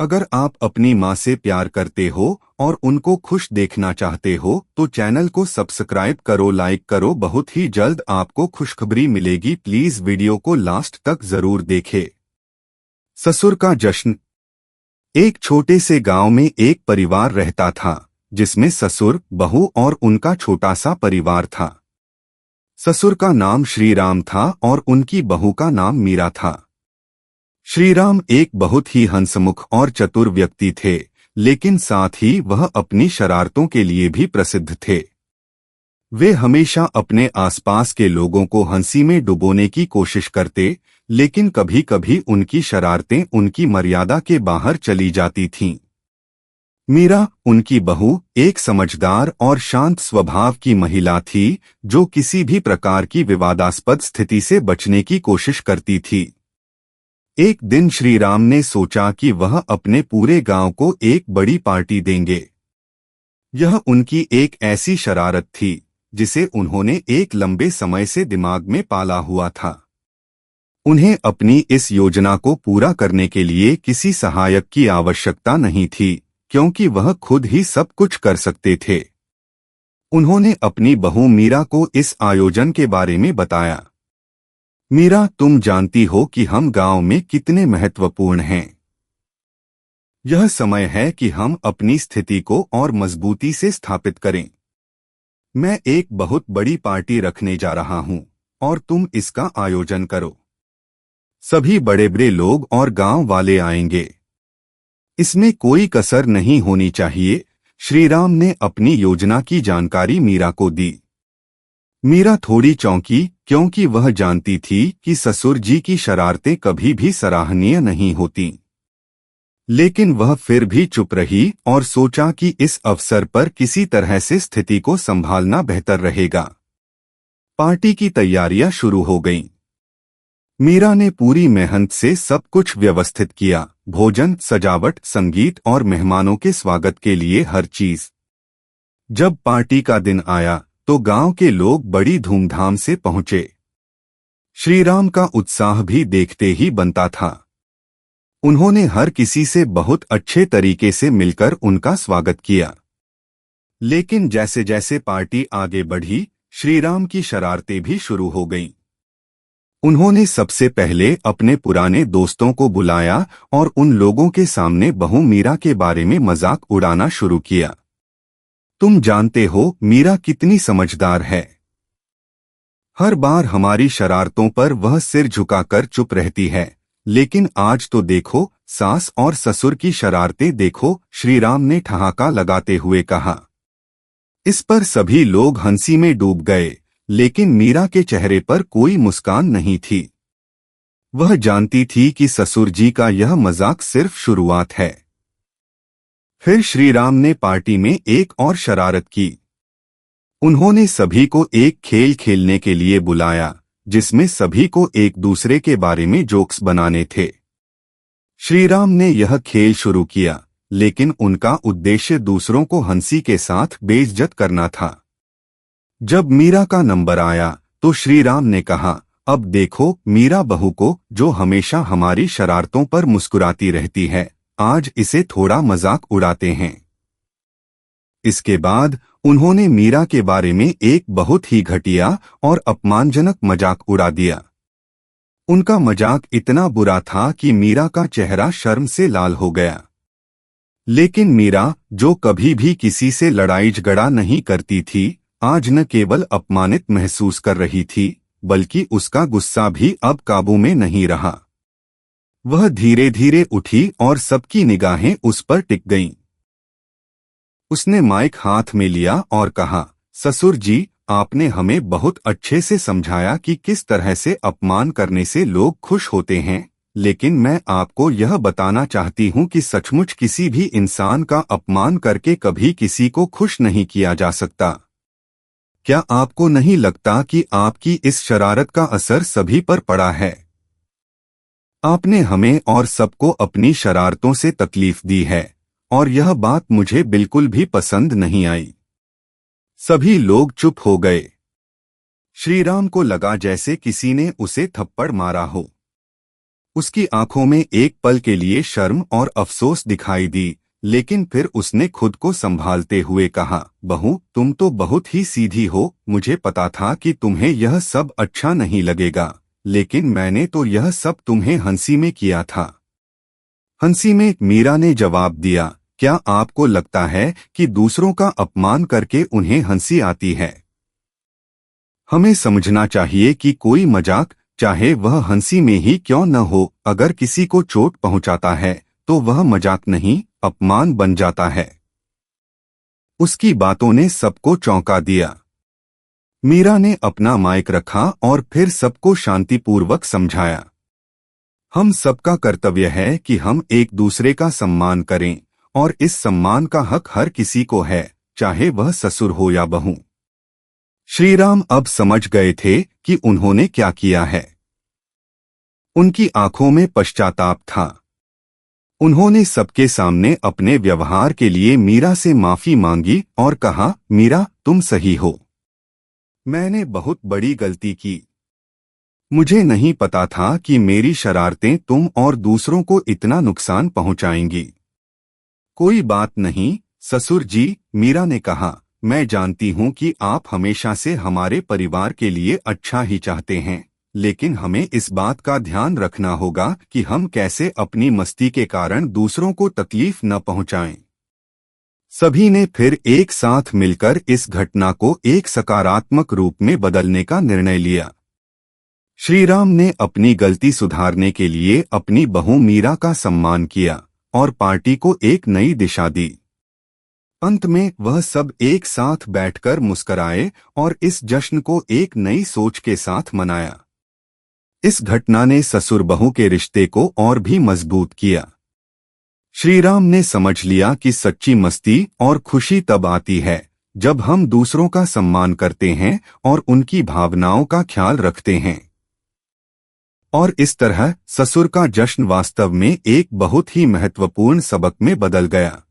अगर आप अपनी माँ से प्यार करते हो और उनको खुश देखना चाहते हो तो चैनल को सब्सक्राइब करो, लाइक करो। बहुत ही जल्द आपको खुशखबरी मिलेगी। प्लीज वीडियो को लास्ट तक जरूर देखें। ससुर का जश्न। एक छोटे से गांव में एक परिवार रहता था जिसमें ससुर, बहू और उनका छोटा सा परिवार था। ससुर का नाम श्रीराम था और उनकी बहू का नाम मीरा था। श्रीराम एक बहुत ही हंसमुख और चतुर व्यक्ति थे, लेकिन साथ ही वह अपनी शरारतों के लिए भी प्रसिद्ध थे। वे हमेशा अपने आसपास के लोगों को हंसी में डुबोने की कोशिश करते, लेकिन कभी कभी उनकी शरारतें उनकी मर्यादा के बाहर चली जाती थीं। मीरा, उनकी बहू, एक समझदार और शांत स्वभाव की महिला थी जो किसी भी प्रकार की विवादास्पद स्थिति से बचने की कोशिश करती थी। एक दिन श्रीराम ने सोचा कि वह अपने पूरे गांव को एक बड़ी पार्टी देंगे। यह उनकी एक ऐसी शरारत थी जिसे उन्होंने एक लंबे समय से दिमाग में पाला हुआ था। उन्हें अपनी इस योजना को पूरा करने के लिए किसी सहायक की आवश्यकता नहीं थी, क्योंकि वह खुद ही सब कुछ कर सकते थे। उन्होंने अपनी बहू मीरा को इस आयोजन के बारे में बताया। मीरा, तुम जानती हो कि हम गांव में कितने महत्वपूर्ण हैं। यह समय है कि हम अपनी स्थिति को और मजबूती से स्थापित करें। मैं एक बहुत बड़ी पार्टी रखने जा रहा हूं और तुम इसका आयोजन करो। सभी बड़े बड़े लोग और गांव वाले आएंगे। इसमें कोई कसर नहीं होनी चाहिए। श्रीराम ने अपनी योजना की जानकारी मीरा को दी। मीरा थोड़ी चौंकी, क्योंकि वह जानती थी कि ससुर जी की शरारतें कभी भी सराहनीय नहीं होती। लेकिन वह फिर भी चुप रही और सोचा कि इस अवसर पर किसी तरह से स्थिति को संभालना बेहतर रहेगा। पार्टी की तैयारियां शुरू हो गईं। मीरा ने पूरी मेहनत से सब कुछ व्यवस्थित किया, भोजन, सजावट, संगीत और मेहमानों के स्वागत के लिए हर चीज। जब पार्टी का दिन आया तो गांव के लोग बड़ी धूमधाम से पहुंचे। श्रीराम का उत्साह भी देखते ही बनता था। उन्होंने हर किसी से बहुत अच्छे तरीके से मिलकर उनका स्वागत किया। लेकिन जैसे जैसे पार्टी आगे बढ़ी, श्रीराम की शरारतें भी शुरू हो गईं। उन्होंने सबसे पहले अपने पुराने दोस्तों को बुलाया और उन लोगों के सामने बहू मीरा के बारे में मजाक उड़ाना शुरू किया। तुम जानते हो मीरा कितनी समझदार है। हर बार हमारी शरारतों पर वह सिर झुकाकर चुप रहती है, लेकिन आज तो देखो, सास और ससुर की शरारतें देखो, श्रीराम ने ठहाका लगाते हुए कहा। इस पर सभी लोग हंसी में डूब गए, लेकिन मीरा के चेहरे पर कोई मुस्कान नहीं थी। वह जानती थी कि ससुर जी का यह मजाक सिर्फ शुरुआत है। फिर श्रीराम ने पार्टी में एक और शरारत की। उन्होंने सभी को एक खेल खेलने के लिए बुलाया, जिसमें सभी को एक दूसरे के बारे में जोक्स बनाने थे। श्रीराम ने यह खेल शुरू किया, लेकिन उनका उद्देश्य दूसरों को हंसी के साथ बेइज्जत करना था। जब मीरा का नंबर आया तो श्रीराम ने कहा, अब देखो मीरा बहू को, जो हमेशा हमारी शरारतों पर मुस्कुराती रहती है, आज इसे थोड़ा मजाक उड़ाते हैं। इसके बाद उन्होंने मीरा के बारे में एक बहुत ही घटिया और अपमानजनक मजाक उड़ा दिया। उनका मजाक इतना बुरा था कि मीरा का चेहरा शर्म से लाल हो गया। लेकिन मीरा, जो कभी भी किसी से लड़ाई झगड़ा नहीं करती थी, आज न केवल अपमानित महसूस कर रही थी, बल्कि उसका गुस्सा भी अब काबू में नहीं रहा। वह धीरे धीरे उठी और सबकी निगाहें उस पर टिक गईं। उसने माइक हाथ में लिया और कहा, ससुर जी, आपने हमें बहुत अच्छे से समझाया कि किस तरह से अपमान करने से लोग खुश होते हैं, लेकिन मैं आपको यह बताना चाहती हूँ कि सचमुच किसी भी इंसान का अपमान करके कभी किसी को खुश नहीं किया जा सकता। क्या आपको नहीं लगता कि आपकी इस शरारत का असर सभी पर पड़ा है? आपने हमें और सबको अपनी शरारतों से तकलीफ दी है, और यह बात मुझे बिल्कुल भी पसंद नहीं आई। सभी लोग चुप हो गए। श्रीराम को लगा जैसे किसी ने उसे थप्पड़ मारा हो। उसकी आंखों में एक पल के लिए शर्म और अफसोस दिखाई दी, लेकिन फिर उसने खुद को संभालते हुए कहा, बहू तुम तो बहुत ही सीधी हो। मुझे पता था कि तुम्हें यह सब अच्छा नहीं लगेगा, लेकिन मैंने तो यह सब तुम्हें हंसी में किया था। हंसी में, मीरा ने जवाब दिया। क्या आपको लगता है कि दूसरों का अपमान करके उन्हें हंसी आती है? हमें समझना चाहिए कि कोई मजाक, चाहे वह हंसी में ही क्यों न हो, अगर किसी को चोट पहुंचाता है तो वह मजाक नहीं, अपमान बन जाता है। उसकी बातों ने सबको चौंका दिया। मीरा ने अपना माइक रखा और फिर सबको शांतिपूर्वक समझाया। हम सबका कर्तव्य है कि हम एक दूसरे का सम्मान करें, और इस सम्मान का हक हर किसी को है, चाहे वह ससुर हो या बहू। श्रीराम अब समझ गए थे कि उन्होंने क्या किया है। उनकी आंखों में पश्चाताप था। उन्होंने सबके सामने अपने व्यवहार के लिए मीरा से माफी मांगी और कहा, मीरा तुम सही हो। मैंने बहुत बड़ी गलती की। मुझे नहीं पता था कि मेरी शरारतें तुम और दूसरों को इतना नुकसान पहुंचाएंगी। कोई बात नहीं ससुर जी, मीरा ने कहा, मैं जानती हूं कि आप हमेशा से हमारे परिवार के लिए अच्छा ही चाहते हैं, लेकिन हमें इस बात का ध्यान रखना होगा कि हम कैसे अपनी मस्ती के कारण दूसरों को तकलीफ न पहुंचाएं। सभी ने फिर एक साथ मिलकर इस घटना को एक सकारात्मक रूप में बदलने का निर्णय लिया। श्रीराम ने अपनी गलती सुधारने के लिए अपनी बहू मीरा का सम्मान किया और पार्टी को एक नई दिशा दी। अंत में वह सब एक साथ बैठकर मुस्कराए और इस जश्न को एक नई सोच के साथ मनाया। इस घटना ने ससुर बहू के रिश्ते को और भी मजबूत किया। श्रीराम ने समझ लिया कि सच्ची मस्ती और खुशी तब आती है जब हम दूसरों का सम्मान करते हैं और उनकी भावनाओं का ख्याल रखते हैं। और इस तरह ससुर का जश्न वास्तव में एक बहुत ही महत्वपूर्ण सबक में बदल गया।